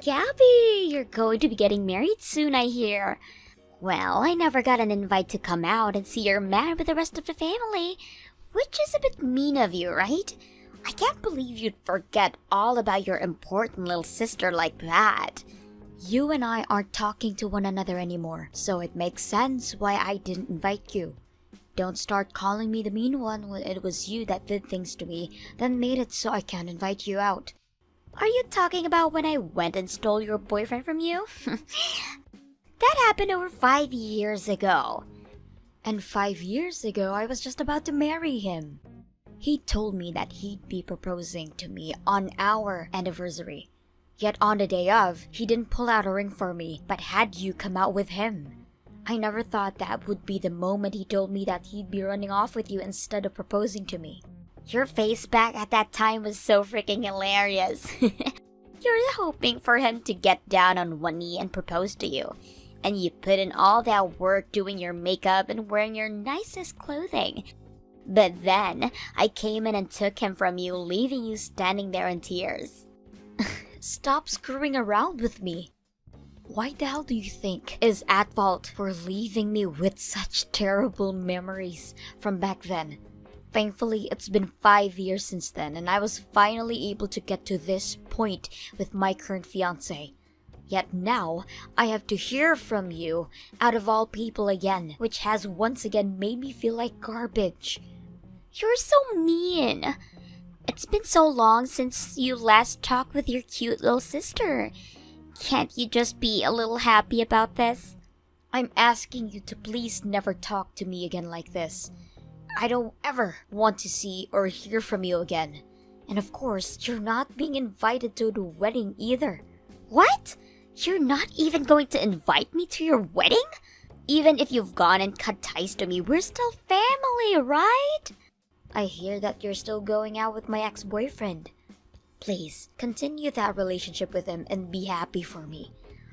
Gabby, you're going to be getting married soon, I hear. Well, I never got an invite to come out and see your man with the rest of the family, which is a bit mean of you, right? I can't believe you'd forget all about your important little sister like that. You and I aren't talking to one another anymore, so it makes sense why I didn't invite you. Don't start calling me the mean one when it was you that did things to me, then made it so I can't invite you out. Are you talking about when I went and stole your boyfriend from you? That happened over 5 years ago. And 5 years ago, I was just about to marry him. He told me that he'd be proposing to me on our anniversary. Yet on the day of, he didn't pull out a ring for me, but had you come out with him. I never thought that would be the moment he told me that he'd be running off with you instead of proposing to me. Your face back at that time was so freaking hilarious. You're hoping for him to get down on one knee and propose to you. And you put in all that work doing your makeup and wearing your nicest clothing. But then, I came in and took him from you, leaving you standing there in tears. Stop screwing around with me. Why the hell do you think is at fault for leaving me with such terrible memories from back then? Thankfully, it's been 5 years since then, and I was finally able to get to this point with my current fiancé. Yet now, I have to hear from you, out of all people again, which has once again made me feel like garbage. You're so mean. It's been so long since you last talked with your cute little sister. Can't you just be a little happy about this? I'm asking you to please never talk to me again like this. I don't ever want to see or hear from you again. And of course, you're not being invited to the wedding either. What? You're not even going to invite me to your wedding? Even if you've gone and cut ties to me, we're still family, right? I hear that you're still going out with my ex-boyfriend. Please, continue that relationship with him and be happy for me.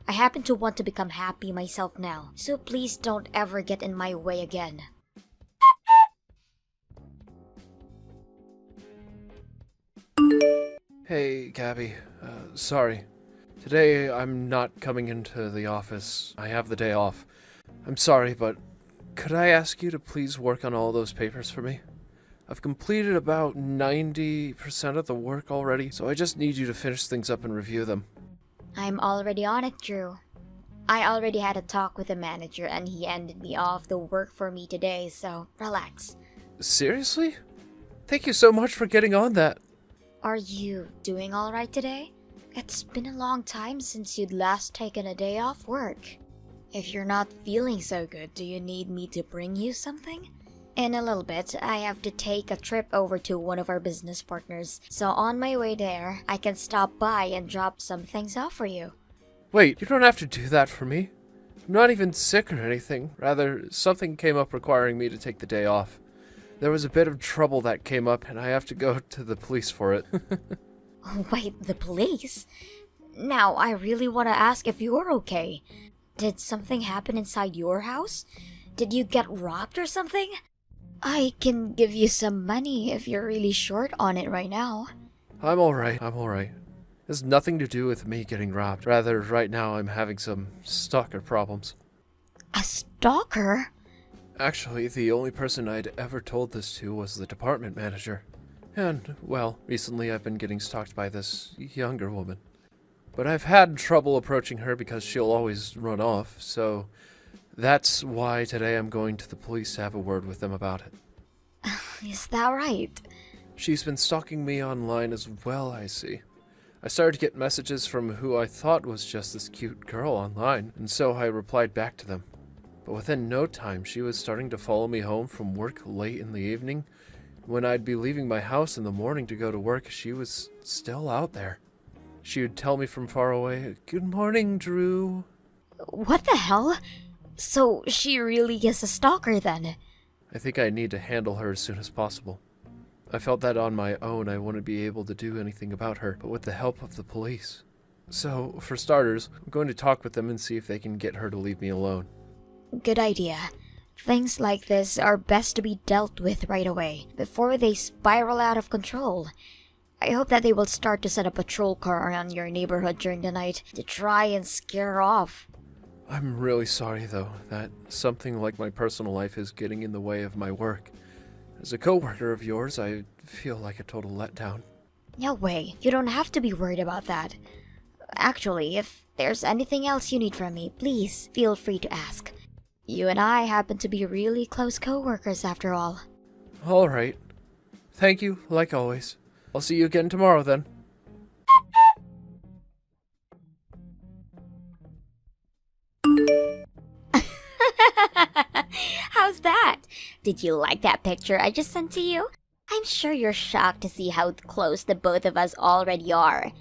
I happen to want to become happy myself now, so please don't ever get in my way again. Hey, Gabby. Sorry. Today I'm not coming into the office. I have the day off. I'm sorry, but could I ask you to please work on all those papers for me? I've completed about 90% of the work already, so I just need you to finish things up and review them. I'm already on it, Drew. I already had a talk with the manager and he ended me off the work for me today, so relax. Seriously? Thank you so much for getting on that. Are you doing alright today? It's been a long time since you'd last taken a day off work. If you're not feeling so good, do you need me to bring you something? In a little bit, I have to take a trip over to one of our business partners, so on my way there, I can stop by and drop some things off for you. Wait, you don't have to do that for me. I'm not even sick or anything. Rather, something came up requiring me to take the day off. There was a bit of trouble that came up, and I have to go to the police for it. Wait, the police? Now, I really want to ask if you're okay. Did something happen inside your house? Did you get robbed or something? I can give you some money if you're really short on it right now. I'm alright. It has nothing to do with me getting robbed. Rather, right now I'm having some stalker problems. A stalker? Actually, the only person I'd ever told this to was the department manager. And, well, recently I've been getting stalked by this younger woman. But I've had trouble approaching her because she'll always run off, so that's why today I'm going to the police to have a word with them about it. Is that right? She's been stalking me online as well, I see. I started to get messages from who I thought was just this cute girl online, and so I replied back to them. But within no time, she was starting to follow me home from work late in the evening. When I'd be leaving my house in the morning to go to work, she was still out there. She would tell me from far away, "Good morning, Drew." What the hell? So she really is a stalker then? I think I need to handle her as soon as possible. I felt that on my own I wouldn't be able to do anything about her, but with the help of the police. So, for starters, I'm going to talk with them and see if they can get her to leave me alone. Good idea. Things like this are best to be dealt with right away, before they spiral out of control. I hope that they will start to set a patrol car around your neighborhood during the night to try and scare her off. I'm really sorry, though, that something like my personal life is getting in the way of my work. As a coworker of yours, I feel like a total letdown. No way, you don't have to be worried about that. Actually, if there's anything else you need from me, please feel free to ask. You and I happen to be really close coworkers after all. All right. Thank you, like always. I'll see you again tomorrow, then. How's that? Did you like that picture I just sent to you? I'm sure you're shocked to see how close the both of us already are.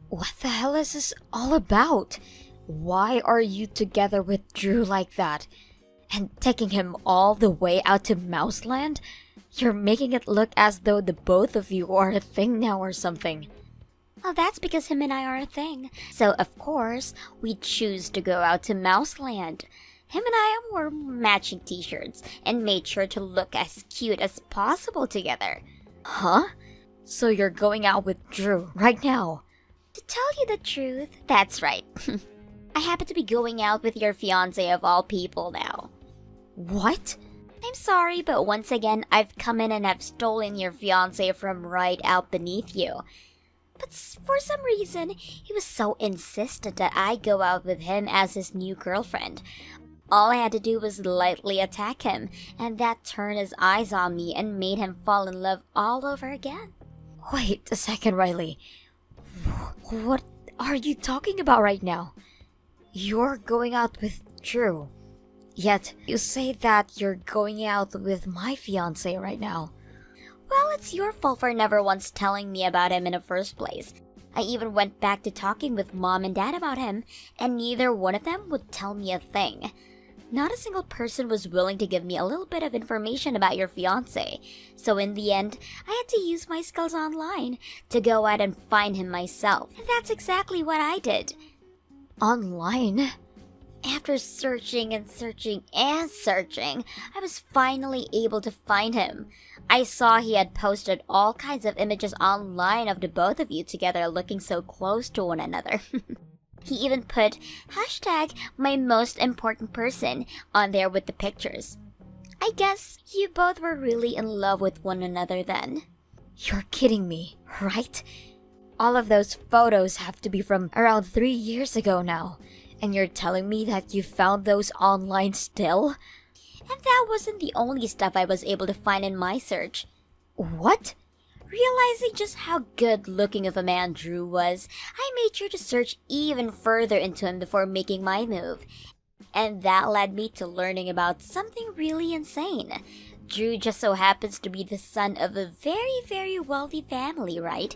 What the hell is this all about? Why are you together with Drew like that? And taking him all the way out to Mouseland? You're making it look as though the both of you are a thing now or something. Well, that's because him and I are a thing. So, of course, we choose to go out to Mouseland. Him and I wore matching t-shirts and made sure to look as cute as possible together. Huh? So you're going out with Drew right now? To tell you the truth, that's right. I happen to be going out with your fiancé of all people now. What? I'm sorry, but once again, I've come in and have stolen your fiancé from right out beneath you. But for some reason, he was so insistent that I go out with him as his new girlfriend. All I had to do was lightly attack him, and that turned his eyes on me and made him fall in love all over again. Wait a second, Riley. What are you talking about right now? You're going out with Drew. Yet, you say that you're going out with my fiancé right now. Well, it's your fault for never once telling me about him in the first place. I even went back to talking with Mom and Dad about him, and neither one of them would tell me a thing. Not a single person was willing to give me a little bit of information about your fiancé, so in the end, I had to use my skills online to go out and find him myself. And that's exactly what I did. Online? After searching and searching and searching, I was finally able to find him. I saw he had posted all kinds of images online of the both of you together looking so close to one another. He even put #myMostImportantPerson on there with the pictures. I guess you both were really in love with one another then. You're kidding me, right? All of those photos have to be from around 3 years ago now. And you're telling me that you found those online still? And that wasn't the only stuff I was able to find in my search. What? Realizing just how good looking of a man Drew was, I made sure to search even further into him before making my move. And that led me to learning about something really insane. Drew just so happens to be the son of a very, very wealthy family, right?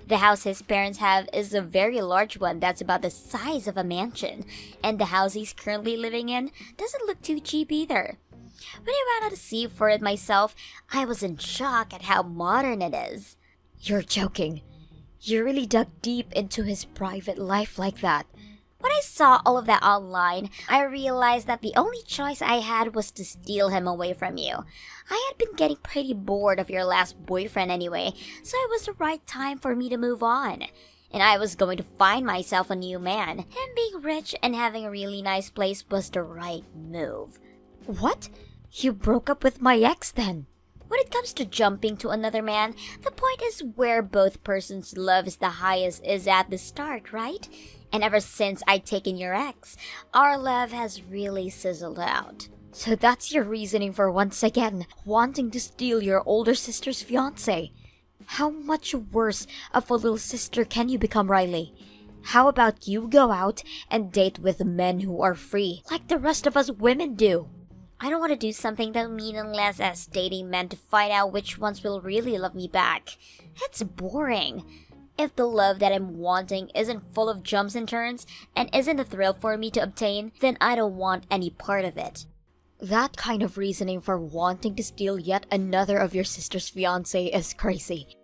The house his parents have is a very large one that's about the size of a mansion, and the house he's currently living in doesn't look too cheap either. When I ran out to see for it myself, I was in shock at how modern it is. You're joking. You really dug deep into his private life like that. When I saw all of that online, I realized that the only choice I had was to steal him away from you. I had been getting pretty bored of your last boyfriend anyway, so it was the right time for me to move on. And I was going to find myself a new man, and being rich and having a really nice place was the right move. What? You broke up with my ex then? When it comes to jumping to another man, the point is where both persons' love is the highest is at the start, right? And ever since I'd taken your ex, our love has really sizzled out. So that's your reasoning for once again wanting to steal your older sister's fiancé. How much worse of a little sister can you become, Riley? How about you go out and date with men who are free, like the rest of us women do? I don't want to do something that meaningless as dating men to find out which ones will really love me back. It's boring. If the love that I'm wanting isn't full of jumps and turns, and isn't a thrill for me to obtain, then I don't want any part of it. That kind of reasoning for wanting to steal yet another of your sister's fiancé is crazy.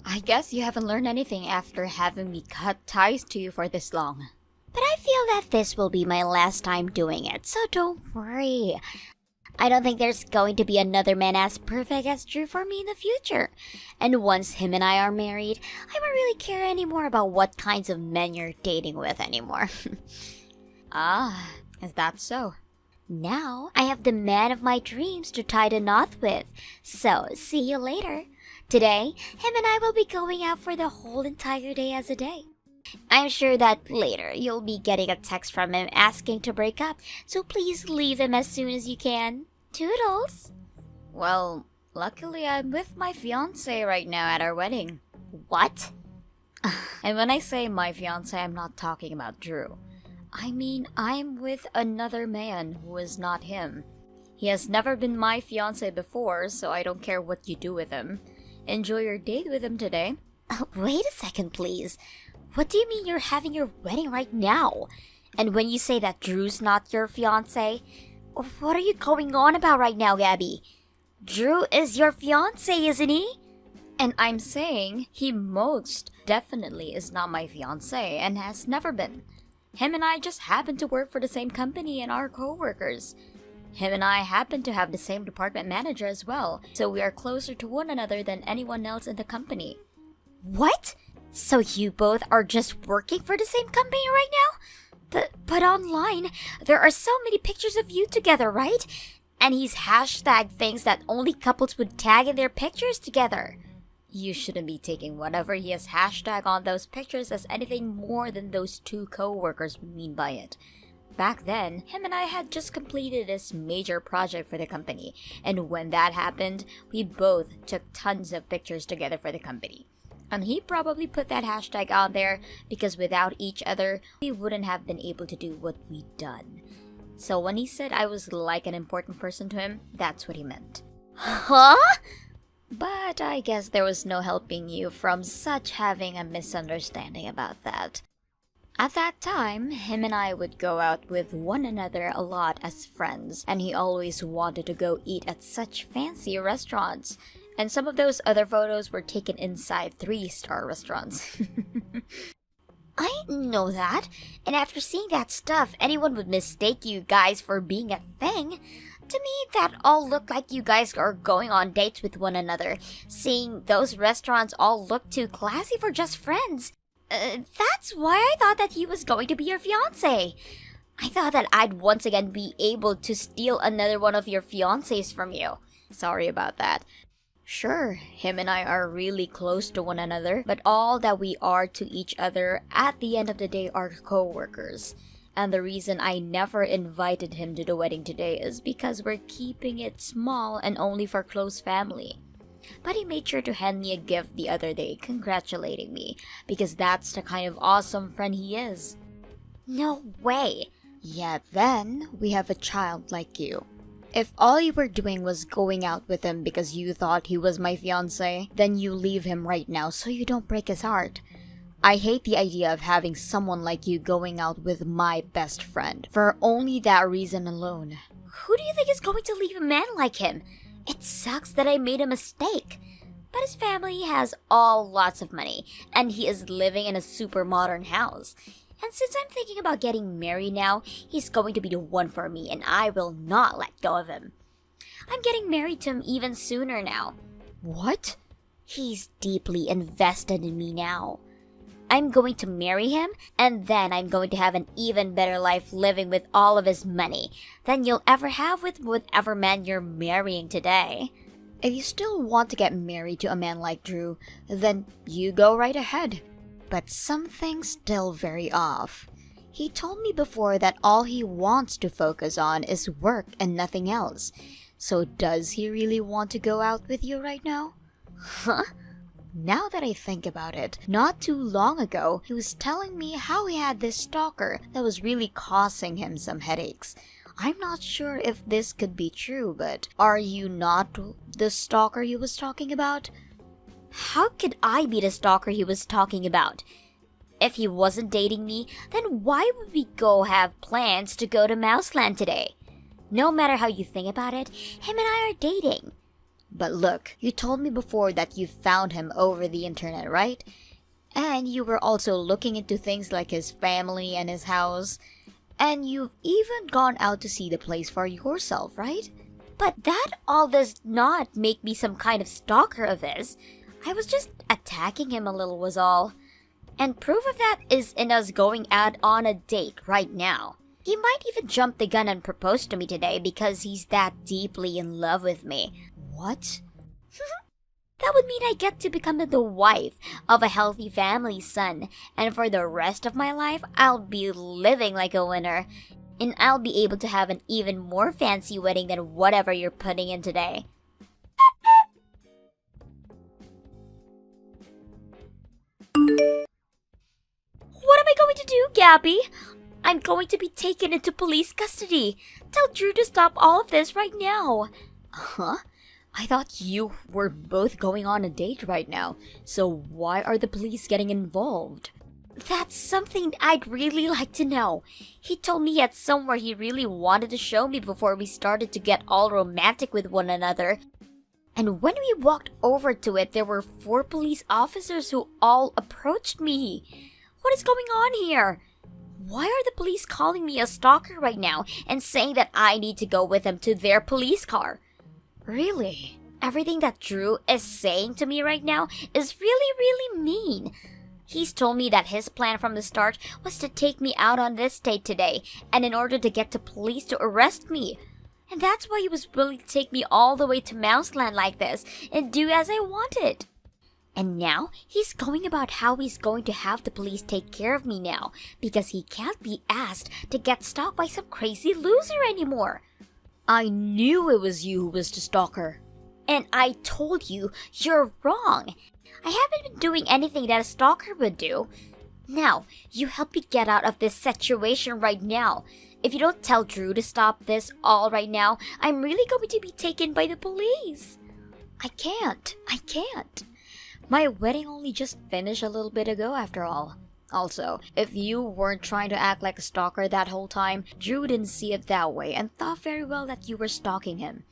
I guess you haven't learned anything after having me cut ties to you for this long. But I feel that this will be my last time doing it, so don't worry. I don't think there's going to be another man as perfect as Drew for me in the future. And once him and I are married, I won't really care anymore about what kinds of men you're dating with anymore. Ah, is that so? Now, I have the man of my dreams to tie the knot with. So, see you later. Today, him and I will be going out for the whole entire day as a date. I'm sure that later you'll be getting a text from him asking to break up, so please leave him as soon as you can. Toodles! Well, luckily I'm with my fiancé right now at our wedding. What? And when I say my fiancé, I'm not talking about Drew. I mean, I'm with another man who is not him. He has never been my fiancé before, so I don't care what you do with him. Enjoy your date with him today. Wait a second, please. What do you mean you're having your wedding right now? And when you say that Drew's not your fiancé, what are you going on about right now, Gabby? Drew is your fiancé, isn't he? And I'm saying he most definitely is not my fiancé and has never been. Him and I just happen to work for the same company and are co-workers. Him and I happen to have the same department manager as well, so we are closer to one another than anyone else in the company. What? So you both are just working for the same company right now? But online, there are so many pictures of you together, right? And he's hashtagged things that only couples would tag in their pictures together. You shouldn't be taking whatever he has hashtag on those pictures as anything more than those two co-workers mean by it. Back then, him and I had just completed this major project for the company, and when that happened, we both took tons of pictures together for the company. And he probably put that hashtag on there because without each other, we wouldn't have been able to do what we'd done. So when he said I was like an important person to him, that's what he meant. Huh? But I guess there was no helping you from such having a misunderstanding about that. At that time, him and I would go out with one another a lot as friends, and he always wanted to go eat at such fancy restaurants. And some of those other photos were taken inside 3-star restaurants. I know that, and after seeing that stuff, anyone would mistake you guys for being a thing. To me, that all looked like you guys are going on dates with one another. Seeing those restaurants all look too classy for just friends. That's why I thought that he was going to be your fiancé. I thought that I'd once again be able to steal another one of your fiancés from you. Sorry about that. Sure, him and I are really close to one another, but all that we are to each other at the end of the day are co-workers. And the reason I never invited him to the wedding today is because we're keeping it small and only for close family. But he made sure to hand me a gift the other day congratulating me, because that's the kind of awesome friend he is. No way. Yet then, we have a child like you. If all you were doing was going out with him because you thought he was my fiancé, then you leave him right now so you don't break his heart. I hate the idea of having someone like you going out with my best friend, for only that reason alone. Who do you think is going to leave a man like him? It sucks that I made a mistake. But his family has all lots of money, and he is living in a super modern house. And since I'm thinking about getting married now, he's going to be the one for me, and I will not let go of him. I'm getting married to him even sooner now. What? He's deeply invested in me now. I'm going to marry him, and then I'm going to have an even better life living with all of his money than you'll ever have with whatever man you're marrying today. If you still want to get married to a man like Drew, then you go right ahead. But something's still very off. He told me before that all he wants to focus on is work and nothing else. So does he really want to go out with you right now? Huh? Now that I think about it, not too long ago, he was telling me how he had this stalker that was really causing him some headaches. I'm not sure if this could be true, but are you not the stalker he was talking about? How could I be the stalker he was talking about? If he wasn't dating me, then why would we go have plans to go to Mouseland today? No matter how you think about it, him and I are dating. But look, you told me before that you found him over the internet, right? And you were also looking into things like his family and his house. And you've even gone out to see the place for yourself, right? But that all does not make me some kind of stalker of his. I was just attacking him a little was all. And proof of that is in us going out on a date right now. He might even jump the gun and propose to me today because he's that deeply in love with me. What? That would mean I get to become the wife of a healthy family son, and for the rest of my life, I'll be living like a winner. And I'll be able to have an even more fancy wedding than whatever you're putting in today. What am I going to do, Gabby? I'm going to be taken into police custody. Tell Drew to stop all of this right now. Huh? I thought you were both going on a date right now, so why are the police getting involved? That's something I'd really like to know. He told me he had somewhere he really wanted to show me before we started to get all romantic with one another. And when we walked over to it, there were 4 police officers who all approached me. What is going on here? Why are the police calling me a stalker right now and saying that I need to go with them to their police car? Really? Everything that Drew is saying to me right now is really mean. He's told me that his plan from the start was to take me out on this date today, and in order to get the police to arrest me. And that's why he was willing to take me all the way to Mouseland like this and do as I wanted. And now he's going about how he's going to have the police take care of me now because he can't be asked to get stalked by some crazy loser anymore. I knew it was you who was the stalker. And I told you, you're wrong. I haven't been doing anything that a stalker would do. Now, you help me get out of this situation right now. If you don't tell Drew to stop this all right now, I'm really going to be taken by the police. I can't. My wedding only just finished a little bit ago after all. Also, if you weren't trying to act like a stalker that whole time, Drew didn't see it that way and thought very well that you were stalking him.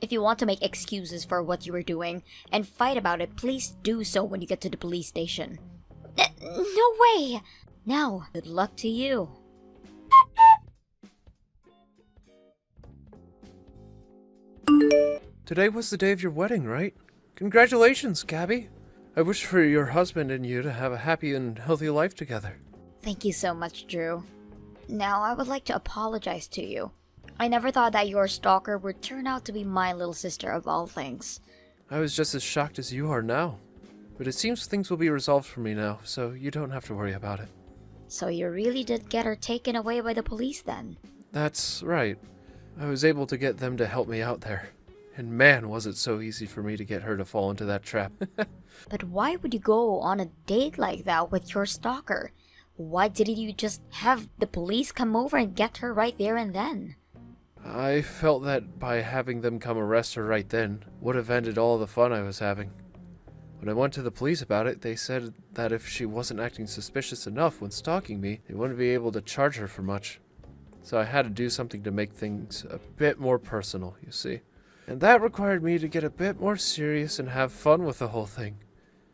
If you want to make excuses for what you were doing and fight about it, please do so when you get to the police station. No way! Now, good luck to you. Today was the day of your wedding, right? Congratulations, Gabby. I wish for your husband and you to have a happy and healthy life together. Thank you so much, Drew. Now, I would like to apologize to you. I never thought that your stalker would turn out to be my little sister of all things. I was just as shocked as you are now. But it seems things will be resolved for me now, so you don't have to worry about it. So you really did get her taken away by the police then? That's right. I was able to get them to help me out there. And man, was it so easy for me to get her to fall into that trap. But why would you go on a date like that with your stalker? Why didn't you just have the police come over and get her right there and then? I felt that by having them come arrest her right then would have ended all the fun I was having. When I went to the police about it, they said that if she wasn't acting suspicious enough when stalking me, they wouldn't be able to charge her for much. So I had to do something to make things a bit more personal, you see. And that required me to get a bit more serious and have fun with the whole thing.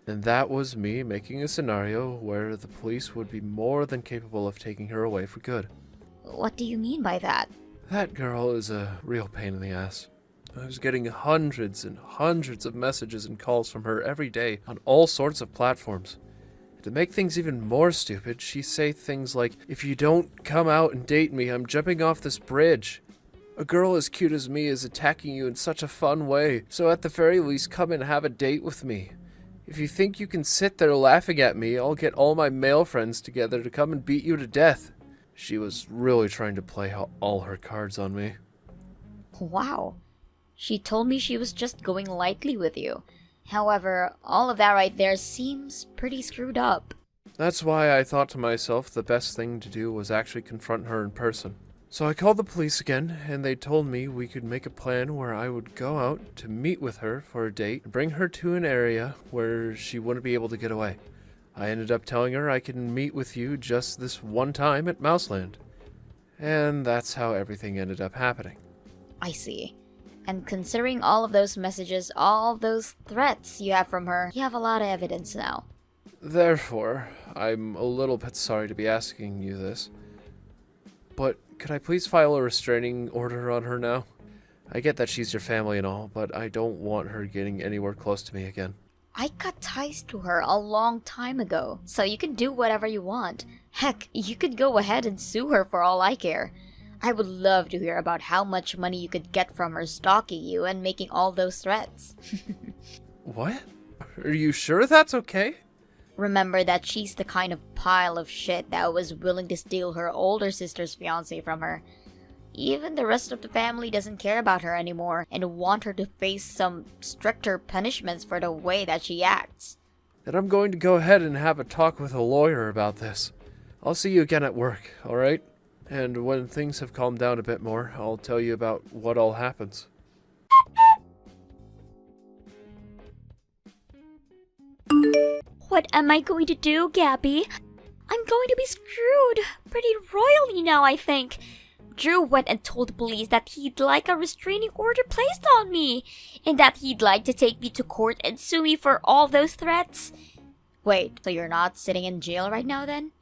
And that was me making a scenario where the police would be more than capable of taking her away for good. What do you mean by that? That girl is a real pain in the ass. I was getting hundreds and hundreds of messages and calls from her every day on all sorts of platforms. To make things even more stupid, she'd say things like, "If you don't come out and date me, I'm jumping off this bridge. A girl as cute as me is attacking you in such a fun way, so at the very least come and have a date with me. If you think you can sit there laughing at me, I'll get all my male friends together to come and beat you to death." She was really trying to play all her cards on me. Wow. She told me she was just going lightly with you. However, all of that right there seems pretty screwed up. That's why I thought to myself the best thing to do was actually confront her in person. So I called the police again, and they told me we could make a plan where I would go out to meet with her for a date and bring her to an area where she wouldn't be able to get away. I ended up telling her I can meet with you just this one time at Mouseland. And that's how everything ended up happening. I see. And considering all of those messages, all those threats you have from her, you have a lot of evidence now. Therefore, I'm a little bit sorry to be asking you this, but could I please file a restraining order on her now? I get that she's your family and all, but I don't want her getting anywhere close to me again. I cut ties to her a long time ago, so you can do whatever you want. Heck, you could go ahead and sue her for all I care. I would love to hear about how much money you could get from her stalking you and making all those threats. What? Are you sure that's okay? Remember that she's the kind of pile of shit that was willing to steal her older sister's fiancé from her. Even the rest of the family doesn't care about her anymore and want her to face some stricter punishments for the way that she acts. Then I'm going to go ahead and have a talk with a lawyer about this. I'll see you again at work, alright? And when things have calmed down a bit more, I'll tell you about what all happens. What am I going to do, Gabby? I'm going to be screwed pretty royally now, I think. Drew went and told the police that he'd like a restraining order placed on me, and that he'd like to take me to court and sue me for all those threats. Wait, so you're not sitting in jail right now then?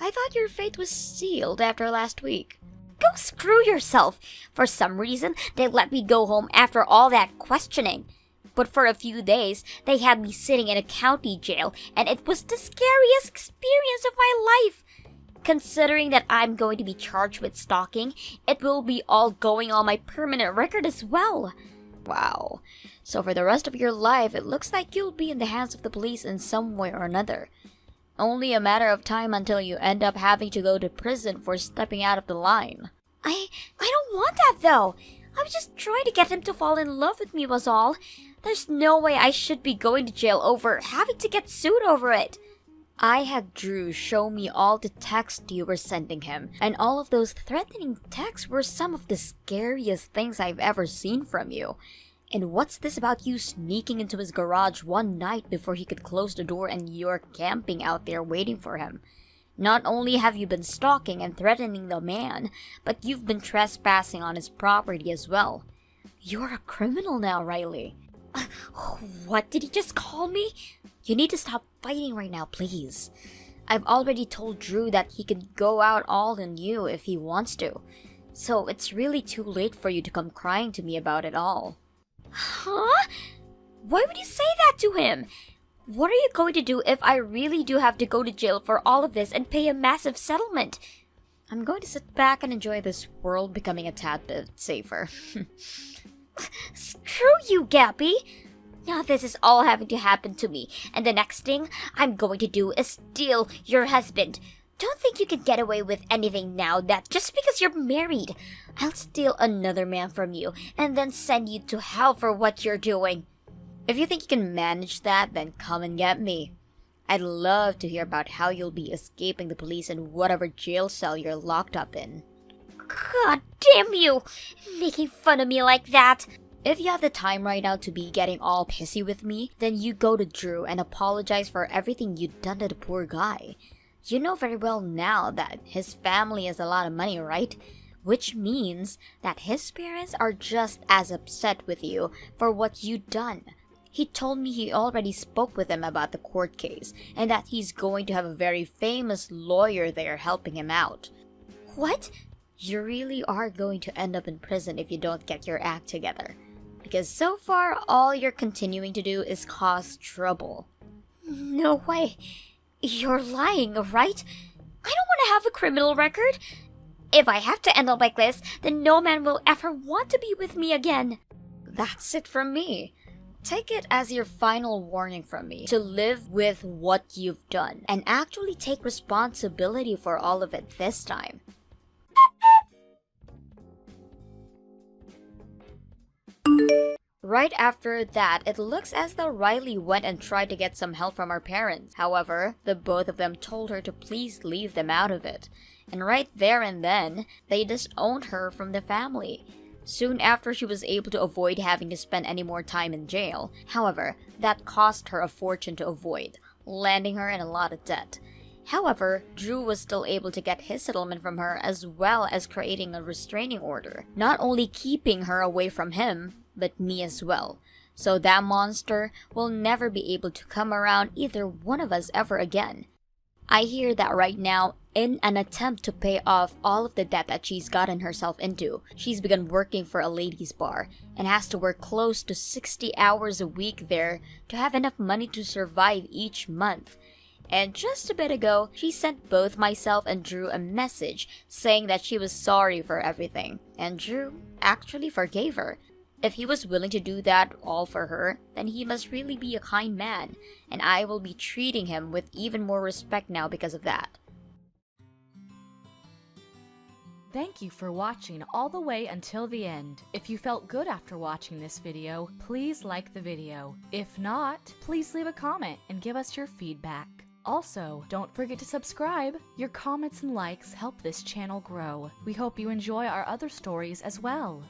I thought your fate was sealed after last week. Go screw yourself. For some reason, they let me go home after all that questioning. But for a few days, they had me sitting in a county jail, and it was the scariest experience of my life. Considering that I'm going to be charged with stalking, it will be all going on my permanent record as well. Wow. So for the rest of your life, it looks like you'll be in the hands of the police in some way or another. Only a matter of time until you end up having to go to prison for stepping out of the line. I don't want that though. I was just trying to get him to fall in love with me was all. There's no way I should be going to jail over having to get sued over it. I had Drew show me all the texts you were sending him, and all of those threatening texts were some of the scariest things I've ever seen from you. And what's this about you sneaking into his garage one night before he could close the door and you're camping out there waiting for him? Not only have you been stalking and threatening the man, but you've been trespassing on his property as well. You're a criminal now, Riley. What did he just call me? You need to stop fighting right now, please. I've already told Drew that he can go out all on you if he wants to. So it's really too late for you to come crying to me about it all. Huh? Why would you say that to him? What are you going to do if I really do have to go to jail for all of this and pay a massive settlement? I'm going to sit back and enjoy this world becoming a tad bit safer. Screw you, Gabby! Now this is all having to happen to me, and the next thing I'm going to do is steal your husband. Don't think you can get away with anything now that just because you're married. I'll steal another man from you and then send you to hell for what you're doing. If you think you can manage that, then come and get me. I'd love to hear about how you'll be escaping the police in whatever jail cell you're locked up in. God damn you! Making fun of me like that! If you have the time right now to be getting all pissy with me, then you go to Drew and apologize for everything you've done to the poor guy. You know very well now that his family has a lot of money, right? Which means that his parents are just as upset with you for what you've done. He told me he already spoke with them about the court case and that he's going to have a very famous lawyer there helping him out. What? You really are going to end up in prison if you don't get your act together. Because so far, all you're continuing to do is cause trouble. No way. You're lying, right? I don't want to have a criminal record. If I have to end up like this, then no man will ever want to be with me again. That's it from me. Take it as your final warning from me to live with what you've done and actually take responsibility for all of it this time. Right after that, it looks as though Riley went and tried to get some help from her parents. However, the both of them told her to please leave them out of it. And right there and then, they disowned her from the family. Soon after, she was able to avoid having to spend any more time in jail. However, that cost her a fortune to avoid, landing her in a lot of debt. However, Drew was still able to get his settlement from her as well as creating a restraining order, not only keeping her away from him, but me as well. So that monster will never be able to come around either one of us ever again. I hear that right now, In an attempt to pay off all of the debt that she's gotten herself into, she's begun working for a ladies' bar and has to work close to 60 hours a week there to have enough money to survive each month. And just a bit ago, she sent both myself and Drew a message saying that she was sorry for everything, and Drew actually forgave her. If he was willing to do that all for her, then he must really be a kind man, and I will be treating him with even more respect now because of that. Thank you for watching all the way until the end. If you felt good after watching this video, please like the video. If not, please leave a comment and give us your feedback. Also, don't forget to subscribe. Your comments and likes help this channel grow. We hope you enjoy our other stories as well.